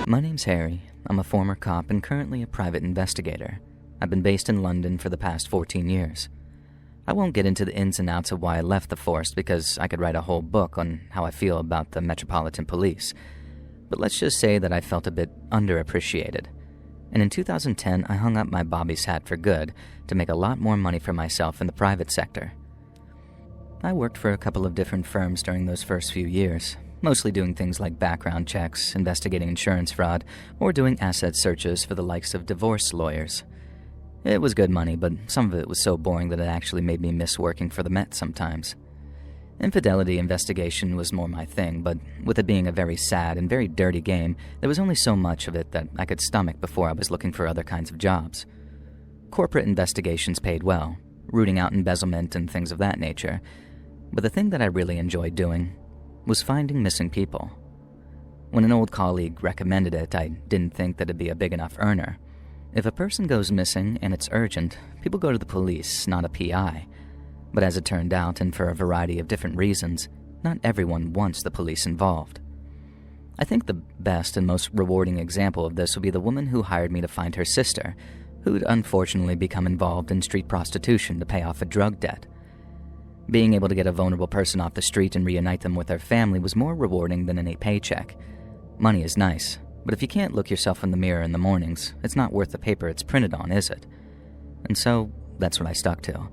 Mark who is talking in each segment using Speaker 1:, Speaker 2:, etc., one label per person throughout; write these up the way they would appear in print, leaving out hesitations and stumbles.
Speaker 1: My name's Harry. I'm a former cop and currently a private investigator. I've been based in London for the past 14 years. I won't get into the ins and outs of why I left the force because I could write a whole book on how I feel about the Metropolitan Police. But let's just say that I felt a bit underappreciated. And in 2010, I hung up my Bobby's hat for good to make a lot more money for myself in the private sector. I worked for a couple of different firms during those first few years, mostly doing things like background checks, investigating insurance fraud, or doing asset searches for the likes of divorce lawyers. It was good money, but some of it was so boring that it actually made me miss working for the Met sometimes. Infidelity investigation was more my thing, but with it being a very sad and very dirty game, there was only so much of it that I could stomach before I was looking for other kinds of jobs. Corporate investigations paid well, rooting out embezzlement and things of that nature, but the thing that I really enjoyed doing was finding missing people. When an old colleague recommended it, I didn't think that it'd be a big enough earner. If a person goes missing and it's urgent, people go to the police, not a PI. But as it turned out, and for a variety of different reasons, not everyone wants the police involved. I think the best and most rewarding example of this would be the woman who hired me to find her sister, who'd unfortunately become involved in street prostitution to pay off a drug debt. Being able to get a vulnerable person off the street and reunite them with their family was more rewarding than any paycheck. Money is nice, but if you can't look yourself in the mirror in the mornings, it's not worth the paper it's printed on, is it? And so, that's what I stuck to.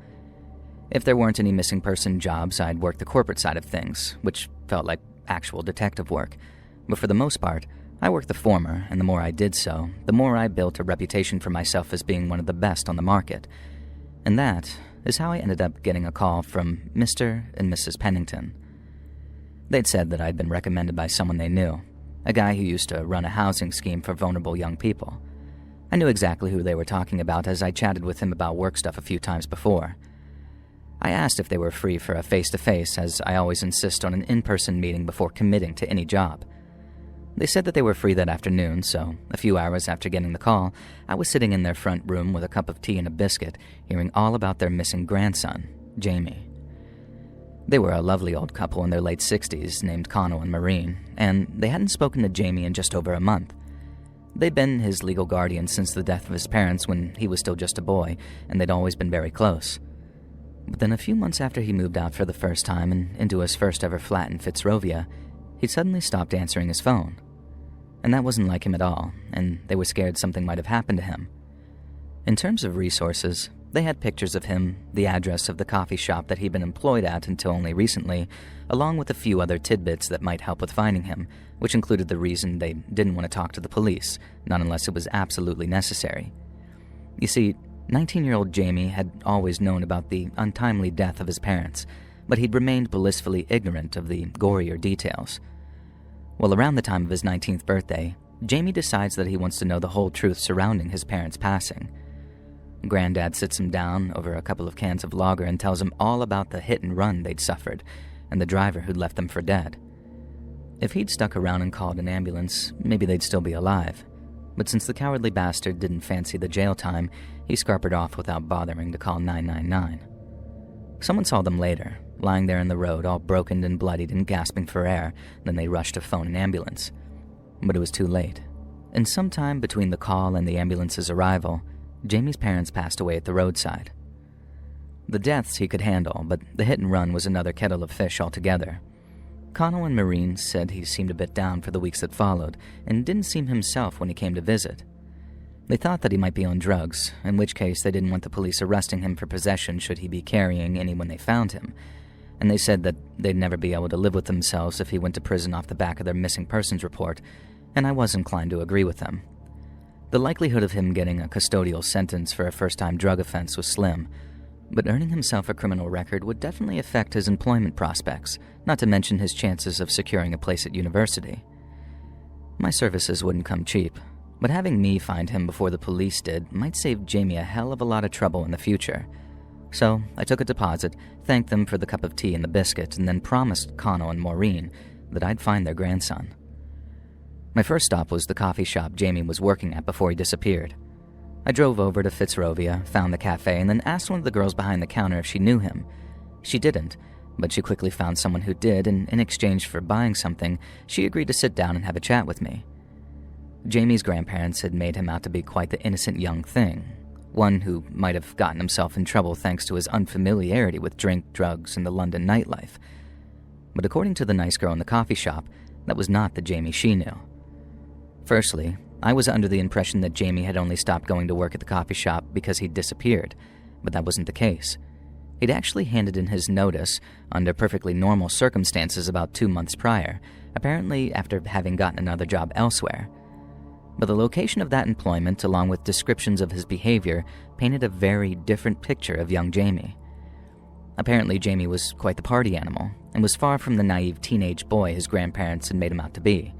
Speaker 1: If there weren't any missing person jobs, I'd work the corporate side of things, which felt like actual detective work. But for the most part, I worked the former, and the more I did so, the more I built a reputation for myself as being one of the best on the market. And that is how I ended up getting a call from Mr. and Mrs. Pennington. They'd said that I'd been recommended by someone they knew, a guy who used to run a housing scheme for vulnerable young people. I knew exactly who they were talking about as I chatted with him about work stuff a few times before. I asked if they were free for a face-to-face, as I always insist on an in-person meeting before committing to any job. They said that they were free that afternoon, so a few hours after getting the call, I was sitting in their front room with a cup of tea and a biscuit, hearing all about their missing grandson, Jamie. They were a lovely old couple in their late 60s named Connell and Maureen, and they hadn't spoken to Jamie in just over a month. They'd been his legal guardian since the death of his parents when he was still just a boy, and they'd always been very close. But then a few months after he moved out for the first time and into his first ever flat in Fitzrovia, he suddenly stopped answering his phone. And that wasn't like him at all, and they were scared something might have happened to him. In terms of resources, they had pictures of him, the address of the coffee shop that he'd been employed at until only recently, along with a few other tidbits that might help with finding him, which included the reason they didn't want to talk to the police, not unless it was absolutely necessary. You see, 19-year-old Jamie had always known about the untimely death of his parents, but he'd remained blissfully ignorant of the gorier details. Well, around the time of his 19th birthday, Jamie decides that he wants to know the whole truth surrounding his parents' passing. Granddad sits him down over a couple of cans of lager and tells him all about the hit and run they'd suffered and the driver who'd left them for dead. If he'd stuck around and called an ambulance, maybe they'd still be alive. But since the cowardly bastard didn't fancy the jail time, he scarpered off without bothering to call 999. Someone saw them later, lying there in the road, all broken and bloodied and gasping for air. Then they rushed to phone an ambulance. But it was too late. And sometime between the call and the ambulance's arrival, Jamie's parents passed away at the roadside. The deaths he could handle, but the hit and run was another kettle of fish altogether. Connell and Maureen said he seemed a bit down for the weeks that followed, and didn't seem himself when he came to visit. They thought that he might be on drugs, in which case they didn't want the police arresting him for possession should he be carrying any when they found him, and they said that they'd never be able to live with themselves if he went to prison off the back of their missing persons report, and I was inclined to agree with them. The likelihood of him getting a custodial sentence for a first-time drug offense was slim, but earning himself a criminal record would definitely affect his employment prospects, not to mention his chances of securing a place at university. My services wouldn't come cheap, but having me find him before the police did might save Jamie a hell of a lot of trouble in the future. So I took a deposit, thanked them for the cup of tea and the biscuit, and then promised Connell and Maureen that I'd find their grandson. My first stop was the coffee shop Jamie was working at before he disappeared. I drove over to Fitzrovia, found the cafe, and then asked one of the girls behind the counter if she knew him. She didn't, but she quickly found someone who did, and in exchange for buying something, she agreed to sit down and have a chat with me. Jamie's grandparents had made him out to be quite the innocent young thing, one who might have gotten himself in trouble thanks to his unfamiliarity with drink, drugs, and the London nightlife. But according to the nice girl in the coffee shop, that was not the Jamie she knew. Firstly, I was under the impression that Jamie had only stopped going to work at the coffee shop because he'd disappeared, but that wasn't the case. He'd actually handed in his notice under perfectly normal circumstances about 2 months prior, apparently after having gotten another job elsewhere. But the location of that employment, along with descriptions of his behavior, painted a very different picture of young Jamie. Apparently, Jamie was quite the party animal, and was far from the naive teenage boy his grandparents had made him out to be.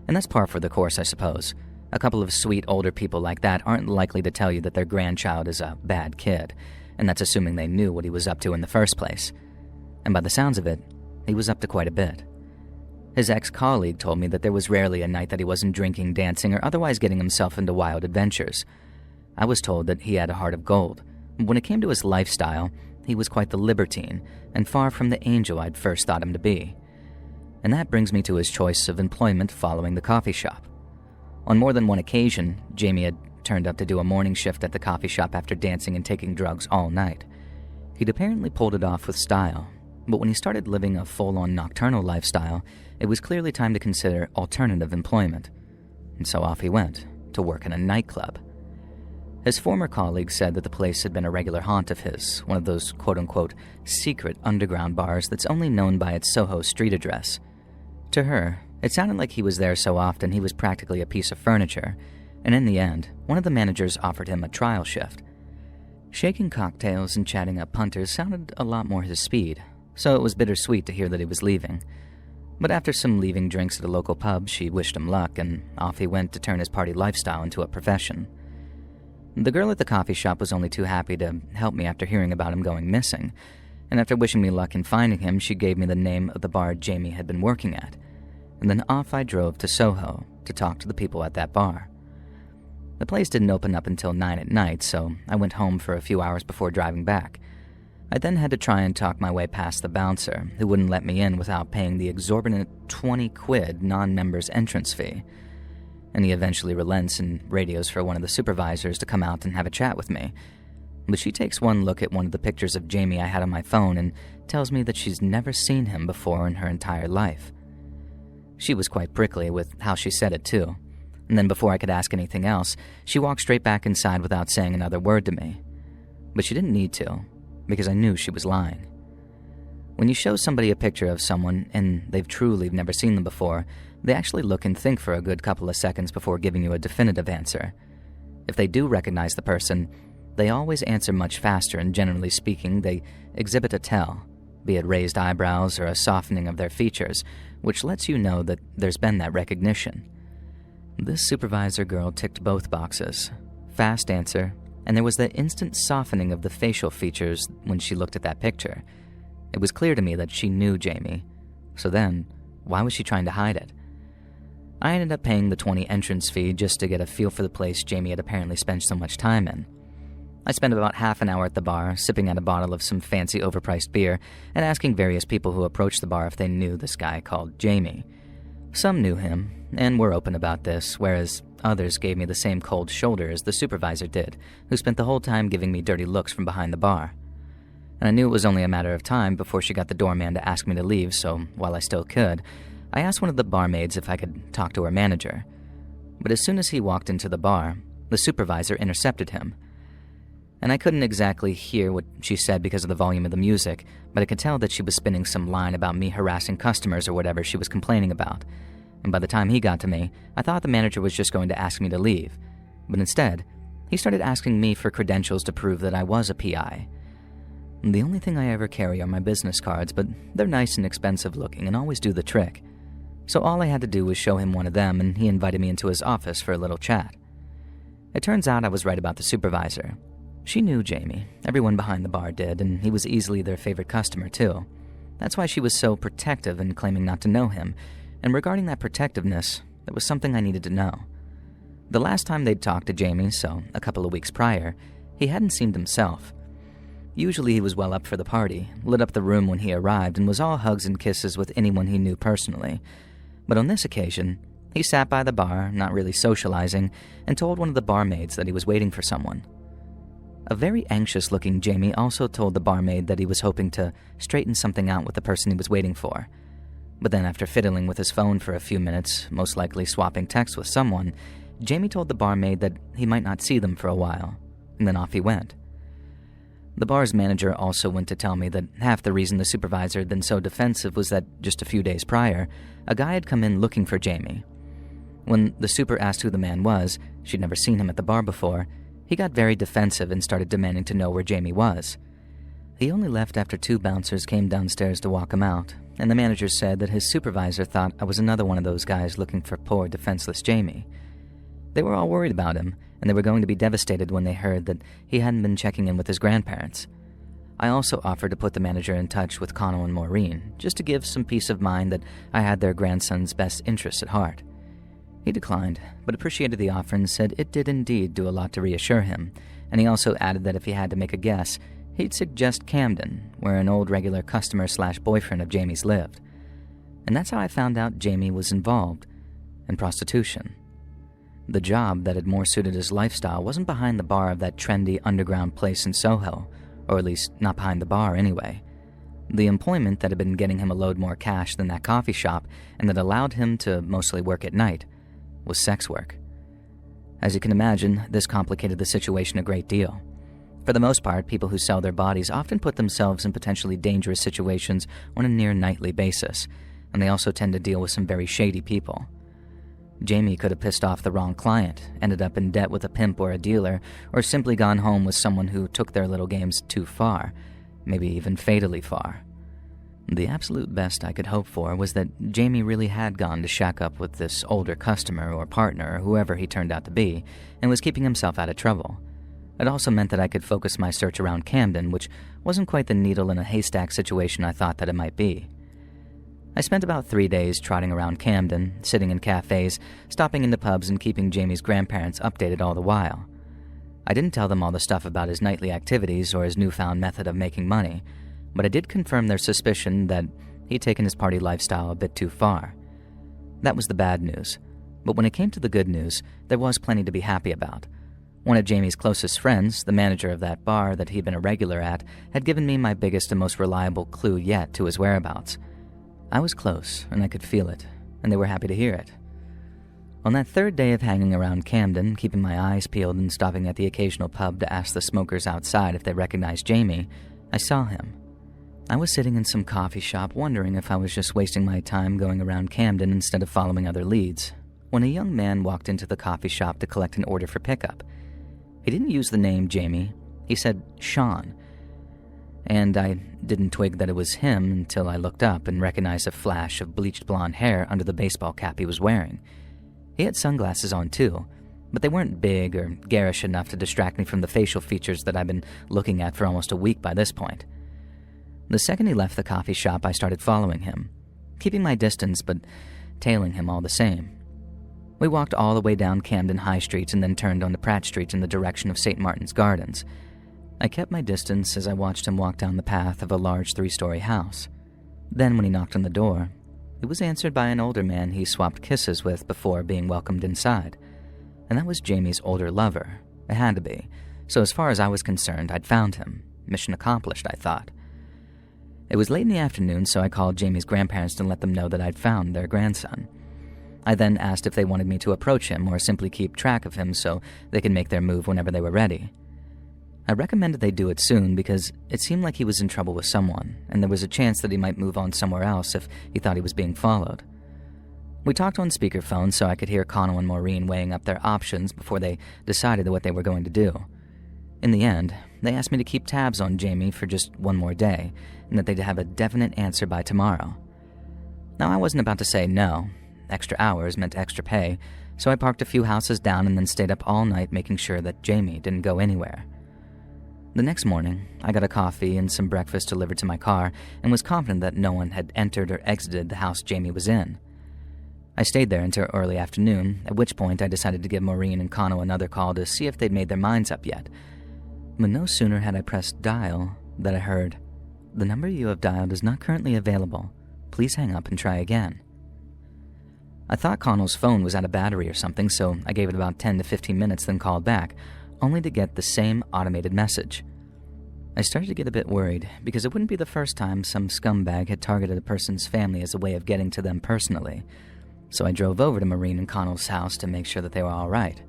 Speaker 1: And that's par for the course, I suppose. A couple of sweet older people like that aren't likely to tell you that their grandchild is a bad kid, and that's assuming they knew what he was up to in the first place. And by the sounds of it, he was up to quite a bit. His ex-colleague told me that there was rarely a night that he wasn't drinking, dancing, or otherwise getting himself into wild adventures. I was told that he had a heart of gold. When it came to his lifestyle, he was quite the libertine, and far from the angel I'd first thought him to be. And that brings me to his choice of employment following the coffee shop. On more than one occasion, Jamie had turned up to do a morning shift at the coffee shop after dancing and taking drugs all night. He'd apparently pulled it off with style, but when he started living a full-on nocturnal lifestyle, it was clearly time to consider alternative employment. And so off he went, to work in a nightclub. His former colleagues said that the place had been a regular haunt of his, one of those quote-unquote secret underground bars that's only known by its Soho street address. To her, it sounded like he was there so often he was practically a piece of furniture, and in the end, one of the managers offered him a trial shift. Shaking cocktails and chatting up punters sounded a lot more his speed, so it was bittersweet to hear that he was leaving. But after some leaving drinks at a local pub, she wished him luck, and off he went to turn his party lifestyle into a profession. The girl at the coffee shop was only too happy to help me after hearing about him going missing, and after wishing me luck in finding him, she gave me the name of the bar Jamie had been working at, and then off I drove to Soho to talk to the people at that bar. The place didn't open up until 9 at night, so I went home for a few hours before driving back. I then had to try and talk my way past the bouncer, who wouldn't let me in without paying the exorbitant 20 quid non-members entrance fee. And he eventually relents and radios for one of the supervisors to come out and have a chat with me. But she takes one look at one of the pictures of Jamie I had on my phone and tells me that she's never seen him before in her entire life. She was quite prickly with how she said it too. And then before I could ask anything else, she walked straight back inside without saying another word to me. But she didn't need to, because I knew she was lying. When you show somebody a picture of someone and they've truly never seen them before, they actually look and think for a good couple of seconds before giving you a definitive answer. If they do recognize the person, they always answer much faster, and generally speaking, they exhibit a tell, be it raised eyebrows or a softening of their features, which lets you know that there's been that recognition. This supervisor girl ticked both boxes. Fast answer, and there was that instant softening of the facial features when she looked at that picture. It was clear to me that she knew Jamie. So then, why was she trying to hide it? I ended up paying the 20 entrance fee just to get a feel for the place Jamie had apparently spent so much time in. I spent about half an hour at the bar, sipping at a bottle of some fancy overpriced beer, and asking various people who approached the bar if they knew this guy called Jamie. Some knew him, and were open about this, whereas others gave me the same cold shoulder as the supervisor did, who spent the whole time giving me dirty looks from behind the bar. And I knew it was only a matter of time before she got the doorman to ask me to leave, so while I still could, I asked one of the barmaids if I could talk to her manager. But as soon as he walked into the bar, the supervisor intercepted him. And I couldn't exactly hear what she said because of the volume of the music, but I could tell that she was spinning some line about me harassing customers or whatever she was complaining about. And by the time he got to me, I thought the manager was just going to ask me to leave. But instead, he started asking me for credentials to prove that I was a PI. The only thing I ever carry are my business cards, but they're nice and expensive looking and always do the trick. So all I had to do was show him one of them, and he invited me into his office for a little chat. It turns out I was right about the supervisor. She knew Jamie, everyone behind the bar did, and he was easily their favorite customer too. That's why she was so protective in claiming not to know him, and regarding that protectiveness, there was something I needed to know. The last time they'd talked to Jamie, so a couple of weeks prior, he hadn't seemed himself. Usually he was well up for the party, lit up the room when he arrived, and was all hugs and kisses with anyone he knew personally. But on this occasion, He sat by the bar, not really socializing, and told one of the barmaids that he was waiting for someone. A very anxious-looking Jamie also told the barmaid that he was hoping to straighten something out with the person he was waiting for. But then after fiddling with his phone for a few minutes, most likely swapping texts with someone, Jamie told the barmaid that he might not see them for a while, and then off he went. The bar's manager also went to tell me that half the reason the supervisor had been so defensive was that just a few days prior, a guy had come in looking for Jamie. When the super asked who the man was, she'd never seen him at the bar before, he got very defensive and started demanding to know where Jamie was. He only left after 2 bouncers came downstairs to walk him out, and the manager said that his supervisor thought I was another one of those guys looking for poor, defenseless Jamie. They were all worried about him, and they were going to be devastated when they heard that he hadn't been checking in with his grandparents. I also offered to put the manager in touch with Connell and Maureen, just to give some peace of mind that I had their grandson's best interests at heart. He declined, but appreciated the offer and said it did indeed do a lot to reassure him, and he also added that if he had to make a guess, he'd suggest Camden, where an old regular customer/boyfriend of Jamie's lived. And that's how I found out Jamie was involved in prostitution. The job that had more suited his lifestyle wasn't behind the bar of that trendy underground place in Soho, or at least not behind the bar anyway. The employment that had been getting him a load more cash than that coffee shop and that allowed him to mostly work at night was sex work. As you can imagine, this complicated the situation a great deal. For the most part, people who sell their bodies often put themselves in potentially dangerous situations on a near nightly basis, and they also tend to deal with some very shady people. Jamie could have pissed off the wrong client, ended up in debt with a pimp or a dealer, or simply gone home with someone who took their little games too far, maybe even fatally far. The absolute best I could hope for was that Jamie really had gone to shack up with this older customer or partner or whoever he turned out to be, and was keeping himself out of trouble. It also meant that I could focus my search around Camden, which wasn't quite the needle in a haystack situation I thought that it might be. I spent about 3 days trotting around Camden, sitting in cafes, stopping into pubs, and keeping Jamie's grandparents updated all the while. I didn't tell them all the stuff about his nightly activities or his newfound method of making money, but I did confirm their suspicion that he'd taken his party lifestyle a bit too far. That was the bad news, but when it came to the good news, there was plenty to be happy about. One of Jamie's closest friends, the manager of that bar that he'd been a regular at, had given me my biggest and most reliable clue yet to his whereabouts. I was close, and I could feel it, and they were happy to hear it. On that 3rd day of hanging around Camden, keeping my eyes peeled and stopping at the occasional pub to ask the smokers outside if they recognized Jamie, I saw him. I was sitting in some coffee shop wondering if I was just wasting my time going around Camden instead of following other leads, when a young man walked into the coffee shop to collect an order for pickup. He didn't use the name Jamie, he said Sean, and I didn't twig that it was him until I looked up and recognized a flash of bleached blonde hair under the baseball cap he was wearing. He had sunglasses on too, but they weren't big or garish enough to distract me from the facial features that I'd been looking at for almost a week by this point. The second he left the coffee shop, I started following him, keeping my distance but tailing him all the same. We walked all the way down Camden High Street and then turned onto Pratt Street in the direction of St. Martin's Gardens. I kept my distance as I watched him walk down the path of a large 3-story house. Then when he knocked on the door, it was answered by an older man he swapped kisses with before being welcomed inside. And that was Jamie's older lover. It had to be. So as far as I was concerned, I'd found him. Mission accomplished, I thought. It was late in the afternoon, so I called Jamie's grandparents to let them know that I'd found their grandson. I then asked if they wanted me to approach him or simply keep track of him so they could make their move whenever they were ready. I recommended they do it soon because it seemed like he was in trouble with someone, and there was a chance that he might move on somewhere else if he thought he was being followed. We talked on speakerphone so I could hear Connell and Maureen weighing up their options before they decided what they were going to do. In the end, they asked me to keep tabs on Jamie for just one more day, and that they'd have a definite answer by tomorrow. Now, I wasn't about to say no. Extra hours meant extra pay, so I parked a few houses down and then stayed up all night making sure that Jamie didn't go anywhere. The next morning, I got a coffee and some breakfast delivered to my car and was confident that no one had entered or exited the house Jamie was in. I stayed there until early afternoon, at which point I decided to give Maureen and Connell another call to see if they'd made their minds up yet. But no sooner had I pressed dial that I heard, "The number you have dialed is not currently available. Please hang up and try again." I thought Connell's phone was out of battery or something, so I gave it about 10 to 15 minutes, then called back, only to get the same automated message. I started to get a bit worried, because it wouldn't be the first time some scumbag had targeted a person's family as a way of getting to them personally, so I drove over to Maureen and Connell's house to make sure that they were all right.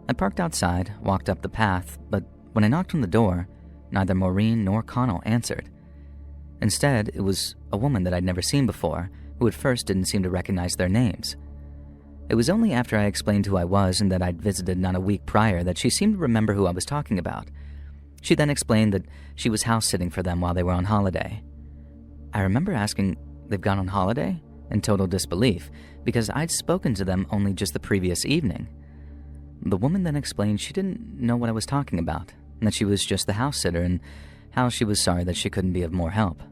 Speaker 1: I parked outside, walked up the path, but when I knocked on the door, neither Maureen nor Connell answered. Instead, it was a woman that I'd never seen before, who at first didn't seem to recognize their names. It was only after I explained who I was and that I'd visited not a week prior that she seemed to remember who I was talking about. She then explained that she was house-sitting for them while they were on holiday. I remember asking, "They've gone on holiday?" in total disbelief, because I'd spoken to them only just the previous evening. The woman then explained she didn't know what I was talking about, and that she was just the house-sitter, and how she was sorry that she couldn't be of more help.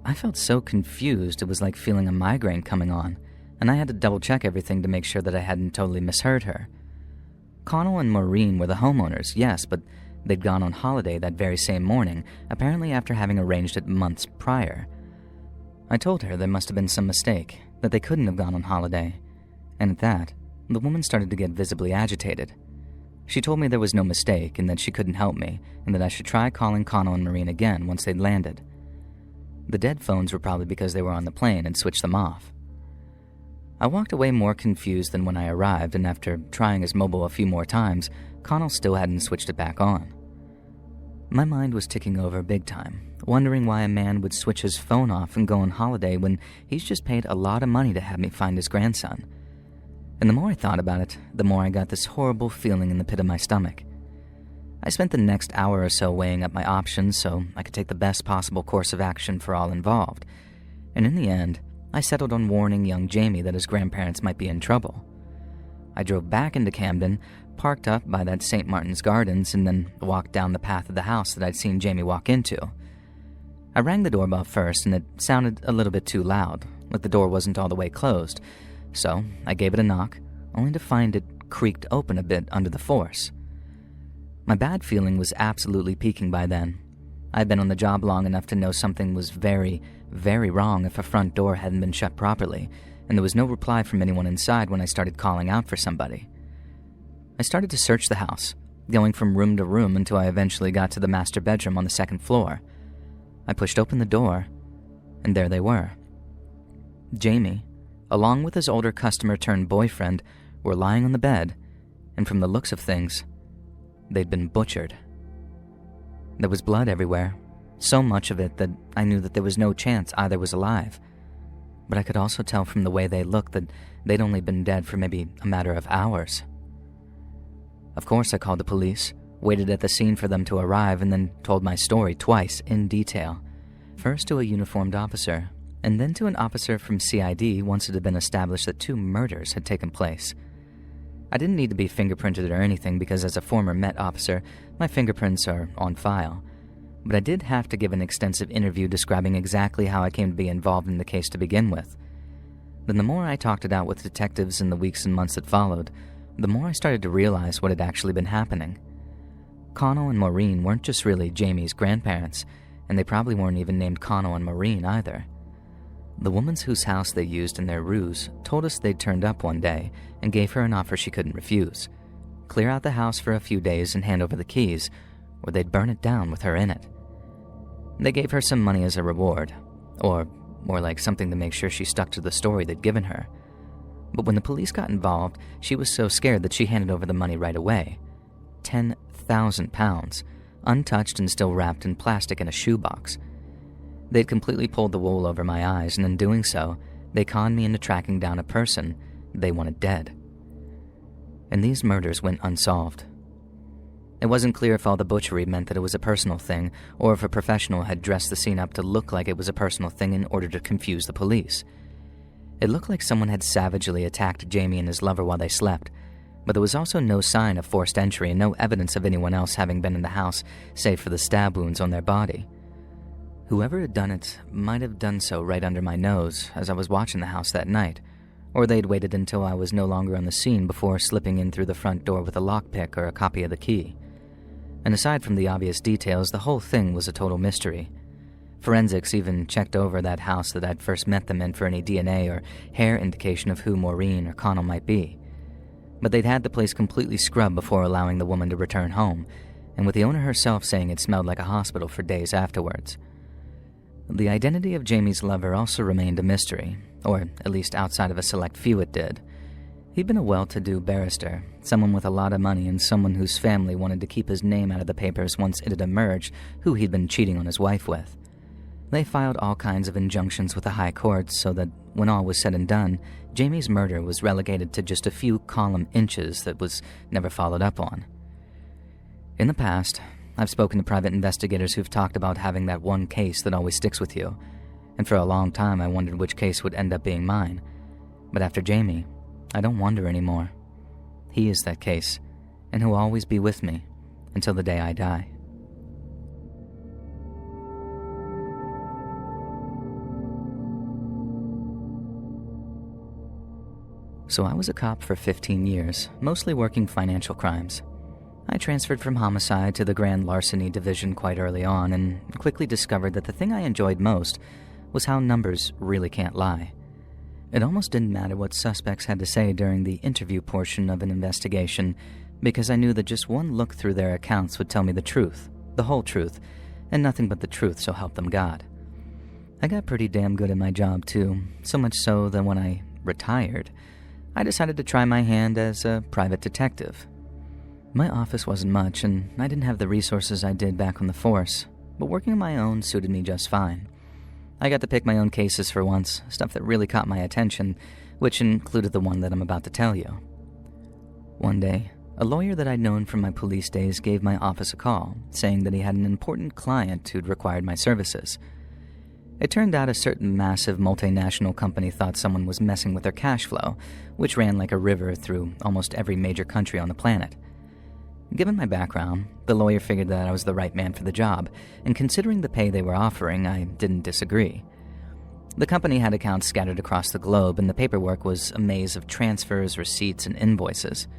Speaker 1: I felt so confused it was like feeling a migraine coming on, and I had to double-check everything to make sure that I hadn't totally misheard her. Connell and Maureen were the homeowners, yes, but they'd gone on holiday that very same morning, apparently after having arranged it months prior. I told her there must have been some mistake, that they couldn't have gone on holiday, and at that, the woman started to get visibly agitated. She told me there was no mistake and that she couldn't help me, and that I should try calling Connell and Maureen again once they'd landed. The dead phones were probably because they were on the plane and switched them off. I walked away more confused than when I arrived, and after trying his mobile a few more times, Connell still hadn't switched it back on. My mind was ticking over big time, wondering why a man would switch his phone off and go on holiday when he's just paid a lot of money to have me find his grandson. And the more I thought about it, the more I got this horrible feeling in the pit of my stomach. I spent the next hour or so weighing up my options so I could take the best possible course of action for all involved, and in the end, I settled on warning young Jamie that his grandparents might be in trouble. I drove back into Camden, parked up by that St. Martin's Gardens, and then walked down the path of the house that I'd seen Jamie walk into. I rang the doorbell first, and it sounded a little bit too loud, like the door wasn't all the way closed, so I gave it a knock, only to find it creaked open a bit under the force. My bad feeling was absolutely peaking by then. I'd been on the job long enough to know something was very, very wrong if a front door hadn't been shut properly, and there was no reply from anyone inside when I started calling out for somebody. I started to search the house, going from room to room until I eventually got to the master bedroom on the second floor. I pushed open the door, and there they were. Jamie, along with his older customer-turned-boyfriend, were lying on the bed, and from the looks of things, they'd been butchered. There was blood everywhere, so much of it that I knew that there was no chance either was alive. But I could also tell from the way they looked that they'd only been dead for maybe a matter of hours. Of course, I called the police, waited at the scene for them to arrive, and then told my story twice in detail. First to a uniformed officer, and then to an officer from CID once it had been established that 2 murders had taken place. I didn't need to be fingerprinted or anything because as a former Met officer, my fingerprints are on file. But I did have to give an extensive interview describing exactly how I came to be involved in the case to begin with. Then the more I talked it out with detectives in the weeks and months that followed, the more I started to realize what had actually been happening. Connell and Maureen weren't just really Jamie's grandparents, and they probably weren't even named Connell and Maureen either. The woman whose house they used in their ruse told us they'd turned up one day and gave her an offer she couldn't refuse. Clear out the house for a few days and hand over the keys, or they'd burn it down with her in it. They gave her some money as a reward, or more like something to make sure she stuck to the story they'd given her. But when the police got involved, she was so scared that she handed over the money right away. £10,000, untouched and still wrapped in plastic in a shoebox. They'd completely pulled the wool over my eyes, and in doing so, they conned me into tracking down a person they wanted dead. And these murders went unsolved. It wasn't clear if all the butchery meant that it was a personal thing, or if a professional had dressed the scene up to look like it was a personal thing in order to confuse the police. It looked like someone had savagely attacked Jamie and his lover while they slept, but there was also no sign of forced entry and no evidence of anyone else having been in the house, save for the stab wounds on their body. Whoever had done it might have done so right under my nose as I was watching the house that night, or they'd waited until I was no longer on the scene before slipping in through the front door with a lockpick or a copy of the key. And aside from the obvious details, the whole thing was a total mystery. Forensics even checked over that house that I'd first met them in for any DNA or hair indication of who Maureen or Connell might be. But they'd had the place completely scrubbed before allowing the woman to return home, and with the owner herself saying it smelled like a hospital for days afterwards. The identity of Jamie's lover also remained a mystery, or at least outside of a select few it did. He'd been a well-to-do barrister, someone with a lot of money and someone whose family wanted to keep his name out of the papers once it had emerged who he'd been cheating on his wife with. They filed all kinds of injunctions with the high courts so that, when all was said and done, Jamie's murder was relegated to just a few column inches that was never followed up on. In the past, I've spoken to private investigators who've talked about having that one case that always sticks with you, and for a long time I wondered which case would end up being mine. But after Jamie, I don't wonder anymore. He is that case, and he'll always be with me until the day I die. So I was a cop for 15 years, mostly working financial crimes. I transferred from homicide to the grand larceny division quite early on and quickly discovered that the thing I enjoyed most was how numbers really can't lie. It almost didn't matter what suspects had to say during the interview portion of an investigation, because I knew that just one look through their accounts would tell me the truth, the whole truth, and nothing but the truth, so help them God. I got pretty damn good at my job too, so much so that when I retired, I decided to try my hand as a private detective. My office wasn't much, and I didn't have the resources I did back on the force, but working on my own suited me just fine. I got to pick my own cases for once, stuff that really caught my attention, which included the one that I'm about to tell you. One day, a lawyer that I'd known from my police days gave my office a call, saying that he had an important client who'd required my services. It turned out a certain massive multinational company thought someone was messing with their cash flow, which ran like a river through almost every major country on the planet. Given my background, the lawyer figured that I was the right man for the job, and considering the pay they were offering, I didn't disagree. The company had accounts scattered across the globe, and the paperwork was a maze of transfers, receipts, and invoices.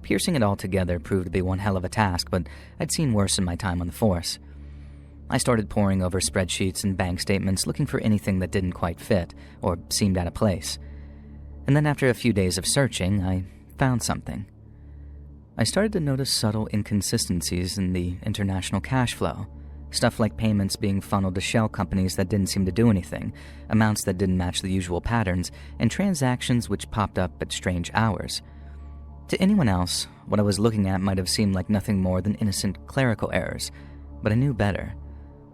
Speaker 1: Piecing it all together proved to be one hell of a task, but I'd seen worse in my time on the force. I started poring over spreadsheets and bank statements looking for anything that didn't quite fit, or seemed out of place. And then after a few days of searching, I found something. I started to notice subtle inconsistencies in the international cash flow. Stuff like payments being funneled to shell companies that didn't seem to do anything, amounts that didn't match the usual patterns, and transactions which popped up at strange hours. To anyone else, what I was looking at might have seemed like nothing more than innocent clerical errors, but I knew better.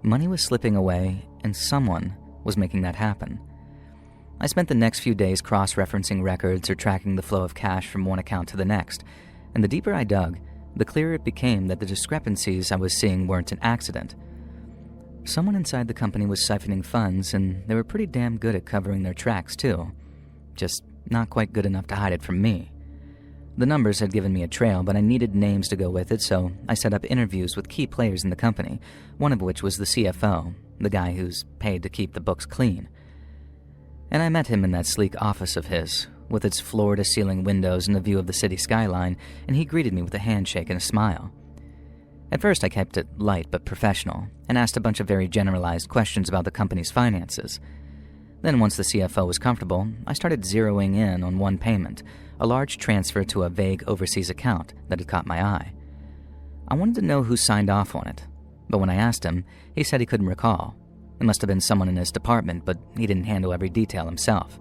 Speaker 1: Money was slipping away, and someone was making that happen. I spent the next few days cross-referencing records or tracking the flow of cash from one account to the next, and the deeper I dug, the clearer it became that the discrepancies I was seeing weren't an accident. Someone inside the company was siphoning funds, and they were pretty damn good at covering their tracks too. Just not quite good enough to hide it from me. The numbers had given me a trail, but I needed names to go with it, so I set up interviews with key players in the company, one of which was the CFO, the guy who's paid to keep the books clean. And I met him in that sleek office of his, with its floor-to-ceiling windows and a view of the city skyline, and he greeted me with a handshake and a smile. At first I kept it light but professional, and asked a bunch of very generalized questions about the company's finances. Then once the CFO was comfortable, I started zeroing in on one payment, a large transfer to a vague overseas account that had caught my eye. I wanted to know who signed off on it, but when I asked him, he said he couldn't recall. It must have been someone in his department, but he didn't handle every detail himself.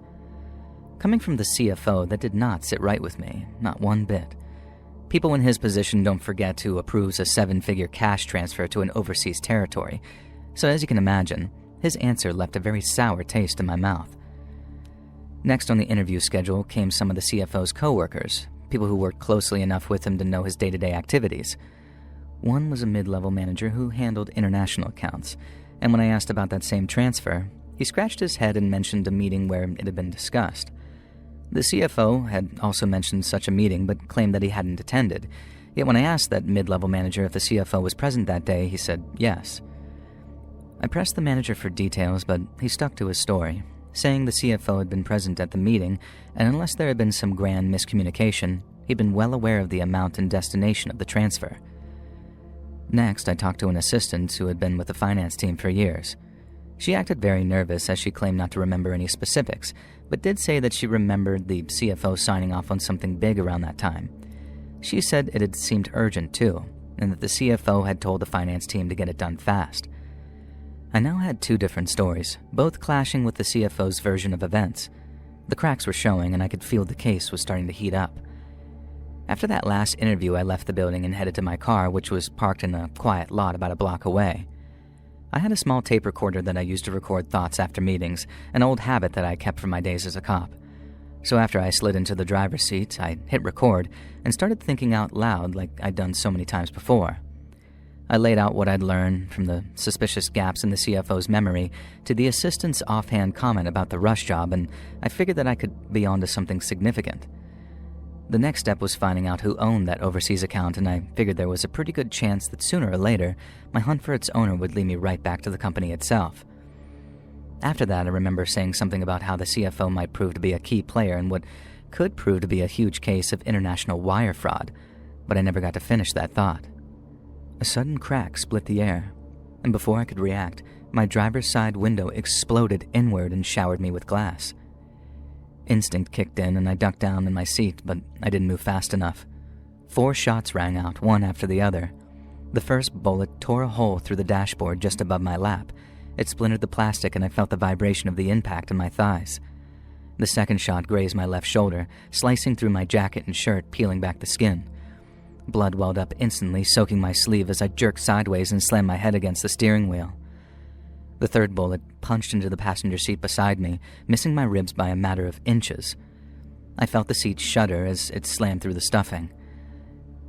Speaker 1: Coming from the CFO, that did not sit right with me, not one bit. People in his position don't forget who approves a 7-figure cash transfer to an overseas territory, so as you can imagine, his answer left a very sour taste in my mouth. Next on the interview schedule came some of the CFO's co-workers, people who worked closely enough with him to know his day-to-day activities. One was a mid-level manager who handled international accounts, and when I asked about that same transfer, he scratched his head and mentioned a meeting where it had been discussed. The CFO had also mentioned such a meeting but claimed that he hadn't attended, yet when I asked that mid-level manager if the CFO was present that day, he said yes. I pressed the manager for details, but he stuck to his story, saying the CFO had been present at the meeting, and unless there had been some grand miscommunication, he'd been well aware of the amount and destination of the transfer. Next, I talked to an assistant who had been with the finance team for years. She acted very nervous as she claimed not to remember any specifics, but did say that she remembered the CFO signing off on something big around that time. She said it had seemed urgent too, and that the CFO had told the finance team to get it done fast. I now had two different stories, both clashing with the CFO's version of events. The cracks were showing, and I could feel the case was starting to heat up. After that last interview, I left the building and headed to my car, which was parked in a quiet lot about a block away. I had a small tape recorder that I used to record thoughts after meetings, an old habit that I kept from my days as a cop. So after I slid into the driver's seat, I hit record and started thinking out loud like I'd done so many times before. I laid out what I'd learned, from the suspicious gaps in the CFO's memory to the assistant's offhand comment about the rush job, and I figured that I could be onto something significant. The next step was finding out who owned that overseas account, and I figured there was a pretty good chance that sooner or later, my hunt for its owner would lead me right back to the company itself. After that, I remember saying something about how the CFO might prove to be a key player in what could prove to be a huge case of international wire fraud, but I never got to finish that thought. A sudden crack split the air, and before I could react, my driver's side window exploded inward and showered me with glass. Instinct kicked in and I ducked down in my seat, but I didn't move fast enough. 4 shots rang out, one after the other. The first bullet tore a hole through the dashboard just above my lap. It splintered the plastic and I felt the vibration of the impact in my thighs. The second shot grazed my left shoulder, slicing through my jacket and shirt, peeling back the skin. Blood welled up instantly, soaking my sleeve as I jerked sideways and slammed my head against the steering wheel. The third bullet punched into the passenger seat beside me, missing my ribs by a matter of inches. I felt the seat shudder as it slammed through the stuffing.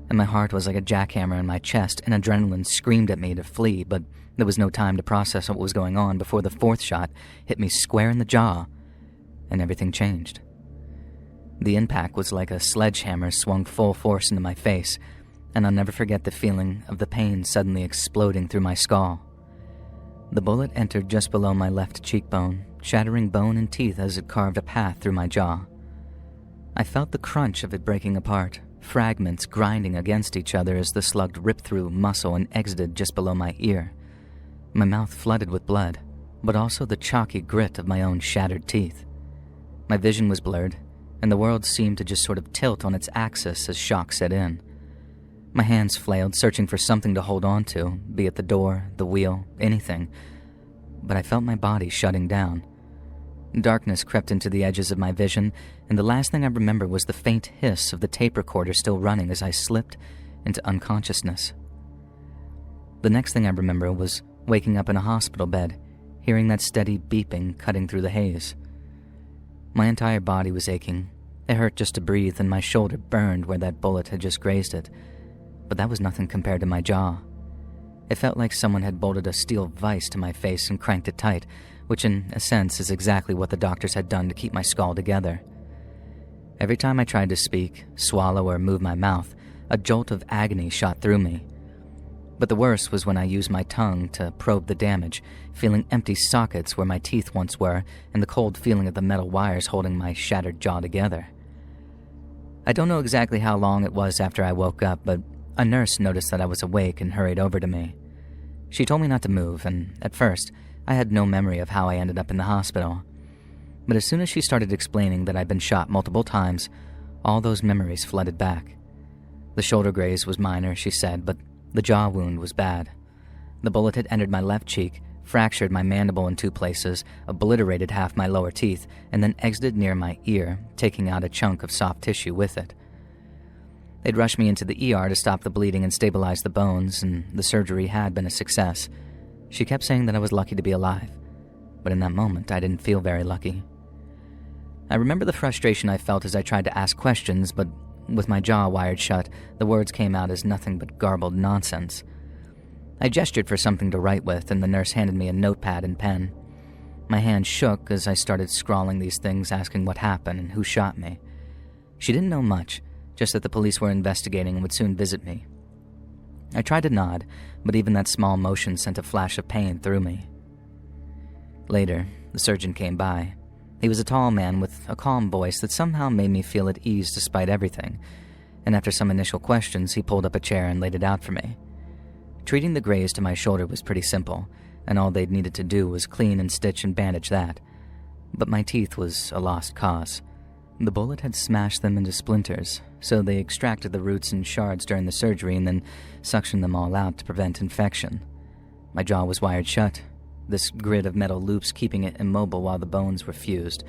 Speaker 1: And my heart was like a jackhammer in my chest, and adrenaline screamed at me to flee, but there was no time to process what was going on before the fourth shot hit me square in the jaw, and everything changed. The impact was like a sledgehammer swung full force into my face, and I'll never forget the feeling of the pain suddenly exploding through my skull. The bullet entered just below my left cheekbone, shattering bone and teeth as it carved a path through my jaw. I felt the crunch of it breaking apart, fragments grinding against each other as the slug ripped through muscle and exited just below my ear. My mouth flooded with blood, but also the chalky grit of my own shattered teeth. My vision was blurred, and the world seemed to just sort of tilt on its axis as shock set in. My hands flailed, searching for something to hold on to, be it the door, the wheel, anything. But I felt my body shutting down. Darkness crept into the edges of my vision, and the last thing I remember was the faint hiss of the tape recorder still running as I slipped into unconsciousness. The next thing I remember was waking up in a hospital bed, hearing that steady beeping cutting through the haze. My entire body was aching. It hurt just to breathe, and my shoulder burned where that bullet had just grazed it. But that was nothing compared to my jaw. It felt like someone had bolted a steel vise to my face and cranked it tight, which in a sense is exactly what the doctors had done to keep my skull together. Every time I tried to speak, swallow, or move my mouth, a jolt of agony shot through me. But the worst was when I used my tongue to probe the damage, feeling empty sockets where my teeth once were, and the cold feeling of the metal wires holding my shattered jaw together. I don't know exactly how long it was after I woke up, but a nurse noticed that I was awake and hurried over to me. She told me not to move, and at first, I had no memory of how I ended up in the hospital. But as soon as she started explaining that I'd been shot multiple times, all those memories flooded back. The shoulder graze was minor, she said, but the jaw wound was bad. The bullet had entered my left cheek, fractured my mandible in 2 places, obliterated half my lower teeth, and then exited near my ear, taking out a chunk of soft tissue with it. They'd rushed me into the ER to stop the bleeding and stabilize the bones, and the surgery had been a success. She kept saying that I was lucky to be alive, but in that moment I didn't feel very lucky. I remember the frustration I felt as I tried to ask questions, but with my jaw wired shut, the words came out as nothing but garbled nonsense. I gestured for something to write with, and the nurse handed me a notepad and pen. My hand shook as I started scrawling these things, asking what happened and who shot me. She didn't know much, just that the police were investigating and would soon visit me. I tried to nod, but even that small motion sent a flash of pain through me. Later, the surgeon came by. He was a tall man with a calm voice that somehow made me feel at ease despite everything, and after some initial questions, he pulled up a chair and laid it out for me. Treating the graze to my shoulder was pretty simple. and all they'd needed to do was clean and stitch and bandage that. But my teeth was a lost cause. The bullet had smashed them into splinters, so they extracted the roots and shards during the surgery and then suctioned them all out to prevent infection. My jaw was wired shut, this grid of metal loops keeping it immobile while the bones were fused,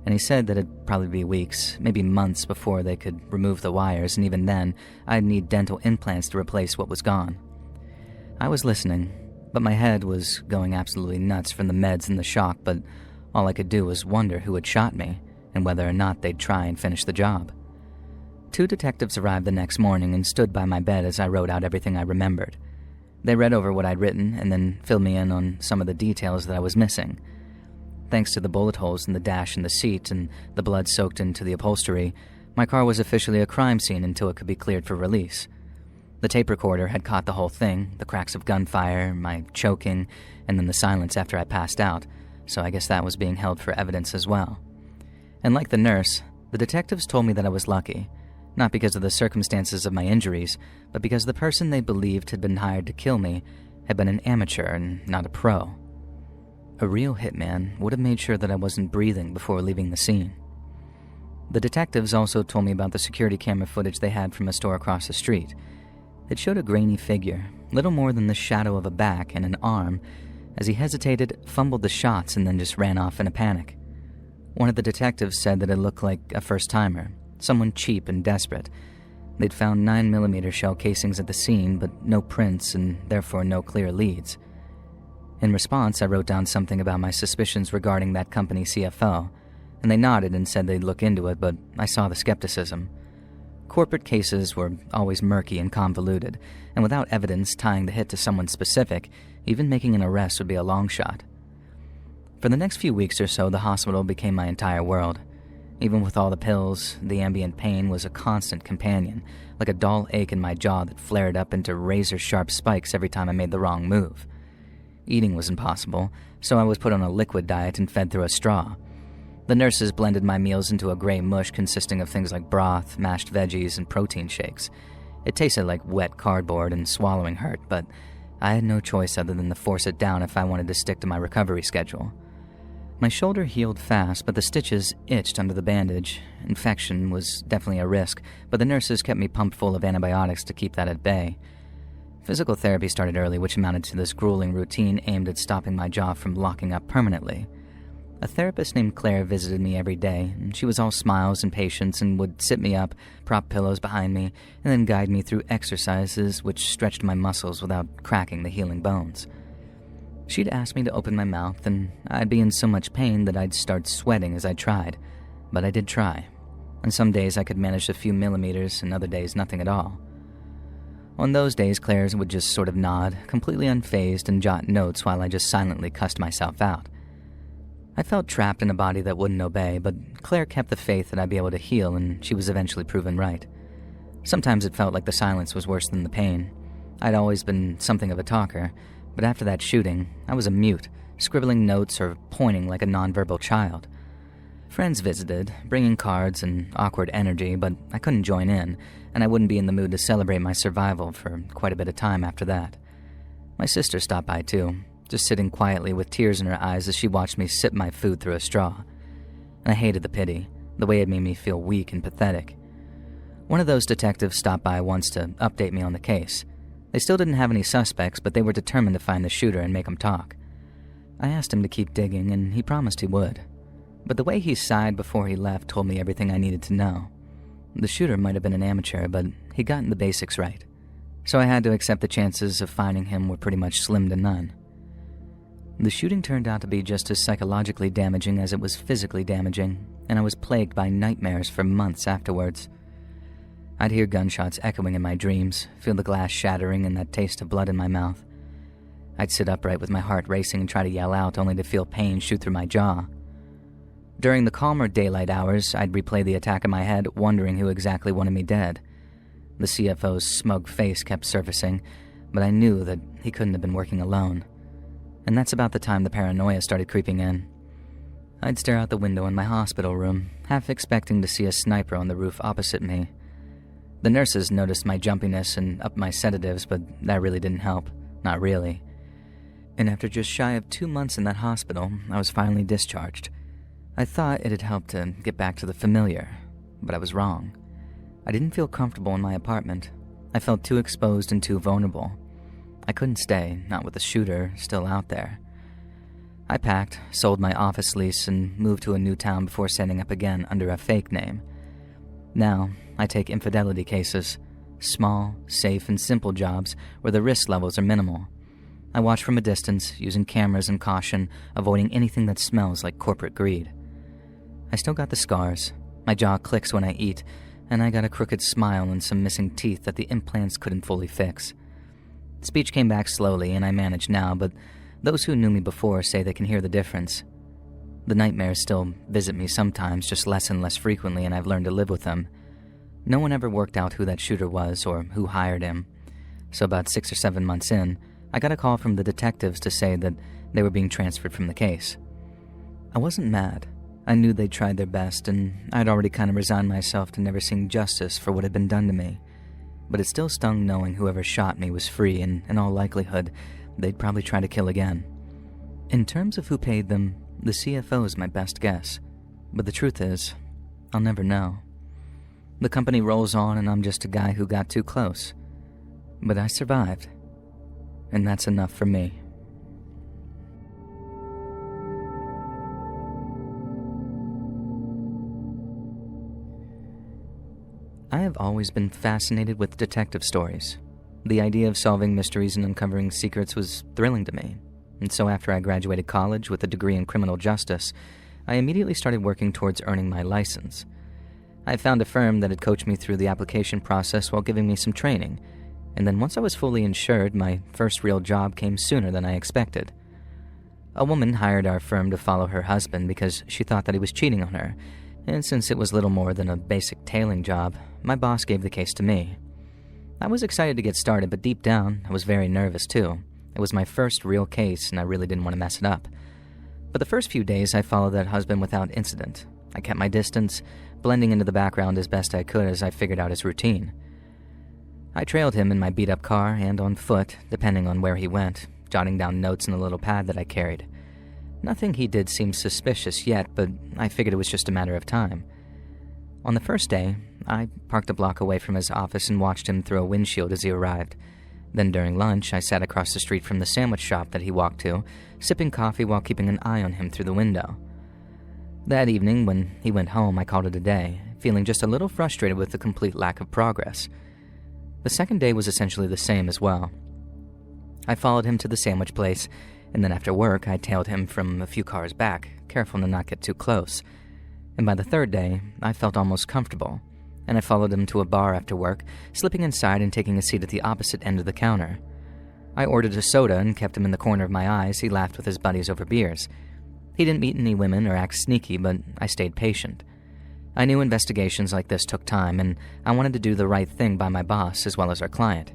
Speaker 1: and he said that it'd probably be weeks, maybe months before they could remove the wires, and even then, I'd need dental implants to replace what was gone. I was listening, but my head was going absolutely nuts from the meds and the shock, but all I could do was wonder who had shot me, and whether or not they'd try and finish the job. 2 detectives arrived the next morning and stood by my bed as I wrote out everything I remembered. They read over what I'd written and then filled me in on some of the details that I was missing. Thanks to the bullet holes in the dash and the seat and the blood soaked into the upholstery, my car was officially a crime scene until it could be cleared for release. The tape recorder had caught the whole thing, the cracks of gunfire, my choking, and then the silence after I passed out, so I guess that was being held for evidence as well. And like the nurse, the detectives told me that I was lucky, not because of the circumstances of my injuries, but because the person they believed had been hired to kill me had been an amateur and not a pro. A real hitman would have made sure that I wasn't breathing before leaving the scene. The detectives also told me about the security camera footage they had from a store across the street. It showed a grainy figure, little more than the shadow of a back and an arm, as he hesitated, fumbled the shots, and then just ran off in a panic. One of the detectives said that it looked like a first-timer, someone cheap and desperate. They'd found 9mm shell casings at the scene, but no prints and therefore no clear leads. In response, I wrote down something about my suspicions regarding that company CFO, and they nodded and said they'd look into it, but I saw the skepticism. Corporate cases were always murky and convoluted, and without evidence tying the hit to someone specific, even making an arrest would be a long shot. For the next few weeks or so, the hospital became my entire world. Even with all the pills, the ambient pain was a constant companion, like a dull ache in my jaw that flared up into razor-sharp spikes every time I made the wrong move. Eating was impossible, so I was put on a liquid diet and fed through a straw. The nurses blended my meals into a gray mush consisting of things like broth, mashed veggies, and protein shakes. It tasted like wet cardboard and swallowing hurt, but I had no choice other than to force it down if I wanted to stick to my recovery schedule. My shoulder healed fast, but the stitches itched under the bandage. Infection was definitely a risk, but the nurses kept me pumped full of antibiotics to keep that at bay. Physical therapy started early, which amounted to this grueling routine aimed at stopping my jaw from locking up permanently. A therapist named Claire visited me every day, and she was all smiles and patience and would sit me up, prop pillows behind me, and then guide me through exercises which stretched my muscles without cracking the healing bones. She'd ask me to open my mouth, and I'd be in so much pain that I'd start sweating as I tried. But I did try. And some days I could manage a few millimeters, and other days nothing at all. On those days, Claire would just sort of nod, completely unfazed, and jot notes while I just silently cussed myself out. I felt trapped in a body that wouldn't obey, but Claire kept the faith that I'd be able to heal, and she was eventually proven right. Sometimes it felt like the silence was worse than the pain. I'd always been something of a talker, but after that shooting, I was a mute, scribbling notes or pointing like a nonverbal child. Friends visited, bringing cards and awkward energy, but I couldn't join in, and I wouldn't be in the mood to celebrate my survival for quite a bit of time after that. My sister stopped by too, just sitting quietly with tears in her eyes as she watched me sip my food through a straw. And I hated the pity, the way it made me feel weak and pathetic. One of those detectives stopped by once to update me on the case. They still didn't have any suspects, but they were determined to find the shooter and make him talk. I asked him to keep digging, and he promised he would. But the way he sighed before he left told me everything I needed to know. The shooter might have been an amateur, but he'd gotten the basics right. So I had to accept the chances of finding him were pretty much slim to none. The shooting turned out to be just as psychologically damaging as it was physically damaging, and I was plagued by nightmares for months afterwards. I'd hear gunshots echoing in my dreams, feel the glass shattering and that taste of blood in my mouth. I'd sit upright with my heart racing and try to yell out, only to feel pain shoot through my jaw. During the calmer daylight hours, I'd replay the attack in my head, wondering who exactly wanted me dead. The CFO's smug face kept surfacing, but I knew that he couldn't have been working alone. And that's about the time the paranoia started creeping in. I'd stare out the window in my hospital room, half expecting to see a sniper on the roof opposite me. The nurses noticed my jumpiness and upped my sedatives, but that really didn't help. Not really. And after just shy of 2 months in that hospital, I was finally discharged. I thought it had helped to get back to the familiar, but I was wrong. I didn't feel comfortable in my apartment. I felt too exposed and too vulnerable. I couldn't stay, not with the shooter still out there. I packed, sold my office lease, and moved to a new town before setting up again under a fake name. Now, I take infidelity cases, small, safe, and simple jobs where the risk levels are minimal. I watch from a distance, using cameras and caution, avoiding anything that smells like corporate greed. I still got the scars. My jaw clicks when I eat, and I got a crooked smile and some missing teeth that the implants couldn't fully fix. Speech came back slowly, and I manage now, but those who knew me before say they can hear the difference. The nightmares still visit me sometimes, just less and less frequently, and I've learned to live with them. No one ever worked out who that shooter was or who hired him. So about 6 or 7 months in, I got a call from the detectives to say that they were being transferred from the case. I wasn't mad. I knew they'd tried their best, and I'd already kind of resigned myself to never seeing justice for what had been done to me. But it still stung knowing whoever shot me was free, and in all likelihood, they'd probably try to kill again. In terms of who paid them, the CFO is my best guess. But the truth is, I'll never know. The company rolls on, and I'm just a guy who got too close. But I survived. And that's enough for me. I have always been fascinated with detective stories. The idea of solving mysteries and uncovering secrets was thrilling to me. And so after I graduated college with a degree in criminal justice, I immediately started working towards earning my license. I found a firm that had coached me through the application process while giving me some training. And then once I was fully insured, my first real job came sooner than I expected. A woman hired our firm to follow her husband because she thought that he was cheating on her, and since it was little more than a basic tailing job, my boss gave the case to me. I was excited to get started, but deep down, I was very nervous too. It was my first real case, and I really didn't want to mess it up. But the first few days, I followed that husband without incident. I kept my distance, blending into the background as best I could as I figured out his routine. I trailed him in my beat-up car and on foot, depending on where he went, jotting down notes in a little pad that I carried. Nothing he did seemed suspicious yet, but I figured it was just a matter of time. On the first day, I parked a block away from his office and watched him through a windshield as he arrived. Then during lunch, I sat across the street from the sandwich shop that he walked to, sipping coffee while keeping an eye on him through the window. That evening, when he went home, I called it a day, feeling just a little frustrated with the complete lack of progress. The second day was essentially the same as well. I followed him to the sandwich place, and then after work, I tailed him from a few cars back, careful to not get too close. And by the third day, I felt almost comfortable, and I followed him to a bar after work, slipping inside and taking a seat at the opposite end of the counter. I ordered a soda and kept him in the corner of my eye as he laughed with his buddies over beers. He didn't meet any women or act sneaky, but I stayed patient. I knew investigations like this took time, and I wanted to do the right thing by my boss as well as our client.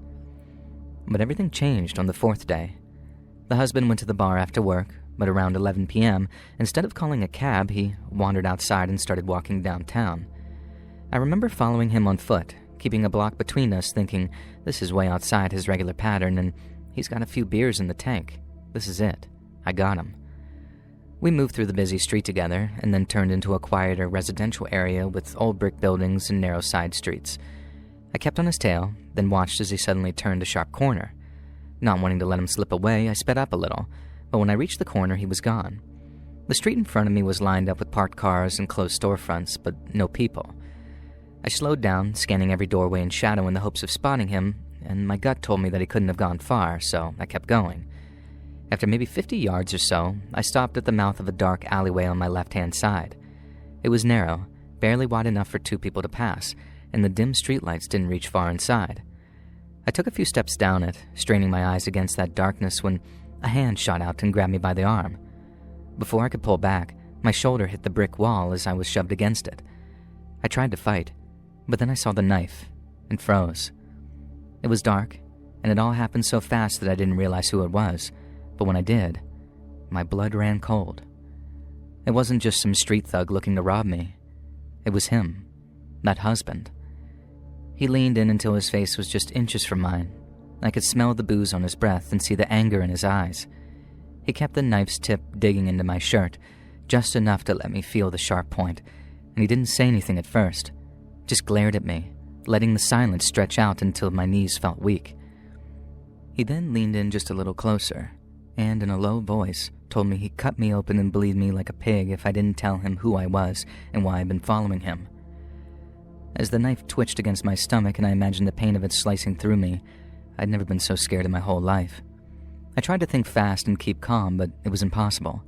Speaker 1: But everything changed on the fourth day. The husband went to the bar after work, but around 11 p.m., instead of calling a cab, he wandered outside and started walking downtown. I remember following him on foot, keeping a block between us, thinking, this is way outside his regular pattern, and he's got a few beers in the tank. This is it. I got him. We moved through the busy street together, and then turned into a quieter residential area with old brick buildings and narrow side streets. I kept on his tail, then watched as he suddenly turned a sharp corner. Not wanting to let him slip away, I sped up a little, but when I reached the corner, he was gone. The street in front of me was lined up with parked cars and closed storefronts, but no people. I slowed down, scanning every doorway and shadow in the hopes of spotting him, and my gut told me that he couldn't have gone far, so I kept going. After maybe 50 yards or so, I stopped at the mouth of a dark alleyway on my left-hand side. It was narrow, barely wide enough for two people to pass, and the dim streetlights didn't reach far inside. I took a few steps down it, straining my eyes against that darkness when a hand shot out and grabbed me by the arm. Before I could pull back, my shoulder hit the brick wall as I was shoved against it. I tried to fight, but then I saw the knife and froze. It was dark, and it all happened so fast that I didn't realize who it was. But when I did, my blood ran cold. It wasn't just some street thug looking to rob me. It was him, that husband. He leaned in until his face was just inches from mine. I could smell the booze on his breath and see the anger in his eyes. He kept the knife's tip digging into my shirt, just enough to let me feel the sharp point, and he didn't say anything at first, just glared at me, letting the silence stretch out until my knees felt weak. He then leaned in just a little closer, and in a low voice told me he'd cut me open and bleed me like a pig if I didn't tell him who I was and why I'd been following him. As the knife twitched against my stomach and I imagined the pain of it slicing through me, I'd never been so scared in my whole life. I tried to think fast and keep calm, but it was impossible.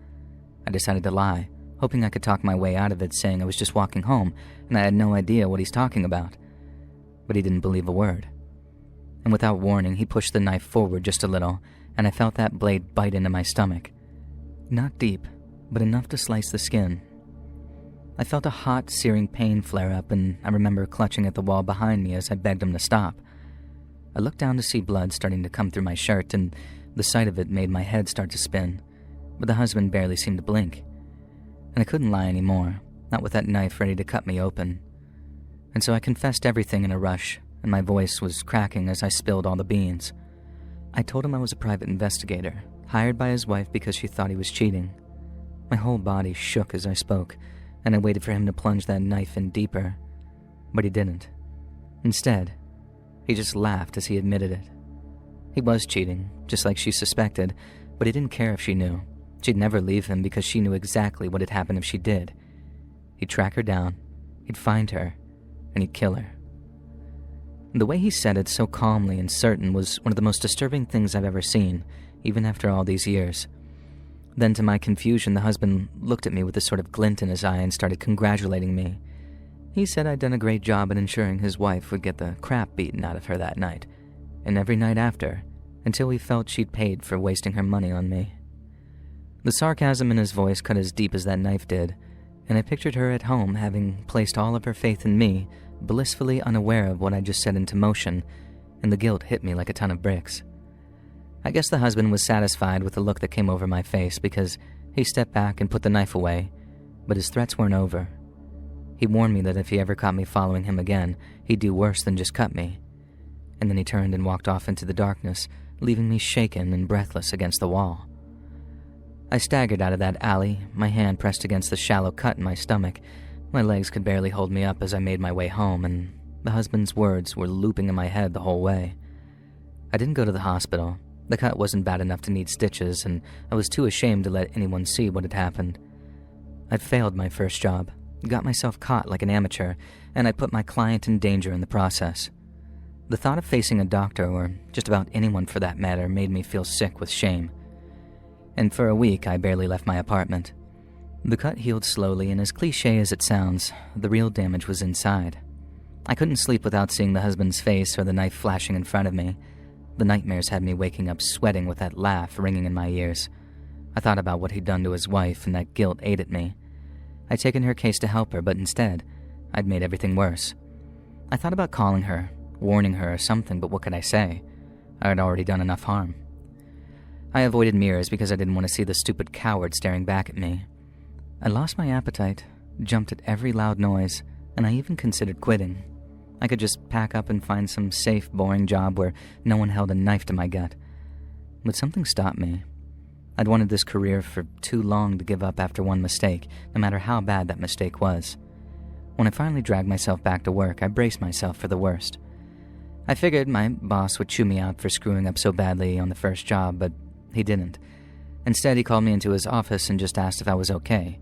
Speaker 1: I decided to lie, hoping I could talk my way out of it, saying I was just walking home and I had no idea what he's talking about. But he didn't believe a word. And without warning, he pushed the knife forward just a little, and I felt that blade bite into my stomach. Not deep, but enough to slice the skin. I felt a hot, searing pain flare up, and I remember clutching at the wall behind me as I begged him to stop. I looked down to see blood starting to come through my shirt, and the sight of it made my head start to spin, but the husband barely seemed to blink. And I couldn't lie anymore, not with that knife ready to cut me open. And so I confessed everything in a rush, and my voice was cracking as I spilled all the beans. I told him I was a private investigator, hired by his wife because she thought he was cheating. My whole body shook as I spoke, and I waited for him to plunge that knife in deeper. But he didn't. Instead, he just laughed as he admitted it. He was cheating, just like she suspected, but he didn't care if she knew. She'd never leave him because she knew exactly what had happened if she did. He'd track her down, he'd find her, and he'd kill her. The way he said it so calmly and certain was one of the most disturbing things I've ever seen, even after all these years. Then, to my confusion, the husband looked at me with a sort of glint in his eye and started congratulating me. He said I'd done a great job at ensuring his wife would get the crap beaten out of her that night, and every night after, until he felt she'd paid for wasting her money on me. The sarcasm in his voice cut as deep as that knife did, and I pictured her at home having placed all of her faith in me, blissfully unaware of what I just set into motion, and the guilt hit me like a ton of bricks. I guess the husband was satisfied with the look that came over my face because he stepped back and put the knife away, but his threats weren't over. He warned me that if he ever caught me following him again, he'd do worse than just cut me. And then he turned and walked off into the darkness, leaving me shaken and breathless against the wall. I staggered out of that alley, my hand pressed against the shallow cut in my stomach. My legs could barely hold me up as I made my way home, and the husband's words were looping in my head the whole way. I didn't go to the hospital. The cut wasn't bad enough to need stitches, and I was too ashamed to let anyone see what had happened. I'd failed my first job, got myself caught like an amateur, and I put my client in danger in the process. The thought of facing a doctor, or just about anyone for that matter, made me feel sick with shame. And for a week, I barely left my apartment. The cut healed slowly, and as cliché as it sounds, the real damage was inside. I couldn't sleep without seeing the husband's face or the knife flashing in front of me. The nightmares had me waking up sweating with that laugh ringing in my ears. I thought about what he'd done to his wife, and that guilt ate at me. I'd taken her case to help her, but instead, I'd made everything worse. I thought about calling her, warning her or something, but what could I say? I had already done enough harm. I avoided mirrors because I didn't want to see the stupid coward staring back at me. I lost my appetite, jumped at every loud noise, and I even considered quitting. I could just pack up and find some safe, boring job where no one held a knife to my gut. But something stopped me. I'd wanted this career for too long to give up after one mistake, no matter how bad that mistake was. When I finally dragged myself back to work, I braced myself for the worst. I figured my boss would chew me out for screwing up so badly on the first job, but he didn't. Instead, he called me into his office and just asked if I was okay.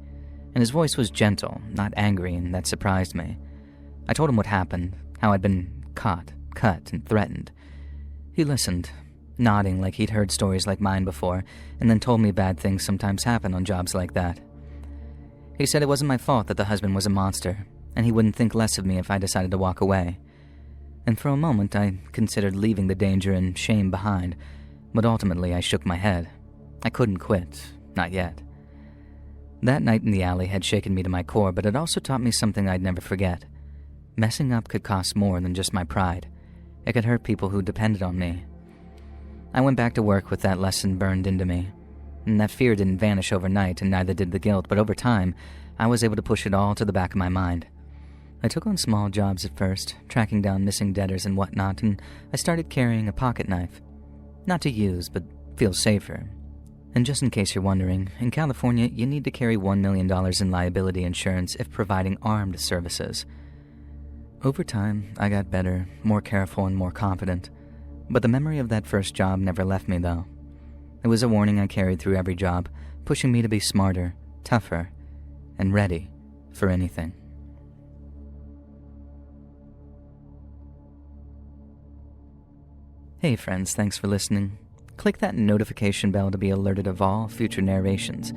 Speaker 1: And his voice was gentle, not angry, and that surprised me. I told him what happened, how I'd been caught, cut, and threatened. He listened, nodding like he'd heard stories like mine before, and then told me bad things sometimes happen on jobs like that. He said it wasn't my fault that the husband was a monster, and he wouldn't think less of me if I decided to walk away. And for a moment, I considered leaving the danger and shame behind, but ultimately I shook my head. I couldn't quit, not yet. That night in the alley had shaken me to my core, but it also taught me something I'd never forget. Messing up could cost more than just my pride. It could hurt people who depended on me. I went back to work with that lesson burned into me. And that fear didn't vanish overnight, and neither did the guilt, but over time, I was able to push it all to the back of my mind. I took on small jobs at first, tracking down missing debtors and whatnot, and I started carrying a pocket knife. Not to use, but feel safer. And just in case you're wondering, in California, you need to carry $1 million in liability insurance if providing armed services. Over time, I got better, more careful, and more confident. But the memory of that first job never left me, though. It was a warning I carried through every job, pushing me to be smarter, tougher, and ready for anything. Hey friends, thanks for listening. Click that notification bell to be alerted of all future narrations.